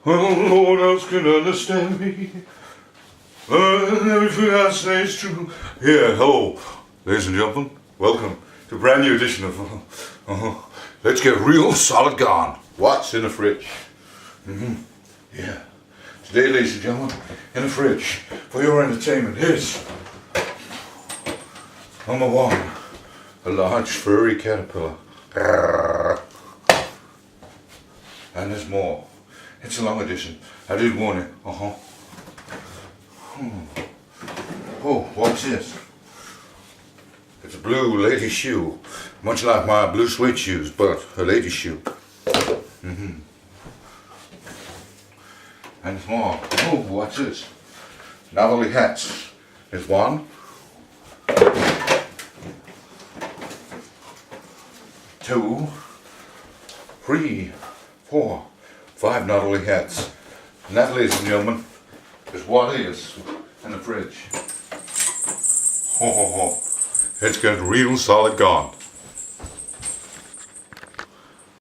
Oh, no one else can understand me. Everything I say is true. Yeah, hello, ladies and gentlemen. Welcome to a brand new edition of Let's Get Real Solid Gone. What's in the fridge? Yeah. Today, ladies and gentlemen, in the fridge for your entertainment is number one, a large furry caterpillar. And there's more. It's a long edition. I did warn you. Oh, what's this? It's a blue lady shoe. Much like my blue suede shoes, but a lady shoe. And it's more. Oh, what's this? Novelty hats. There's one. 2, 3, 4, 5 novelty hats. And that, ladies and gentlemen, is what is in the fridge. It's got real solid gone.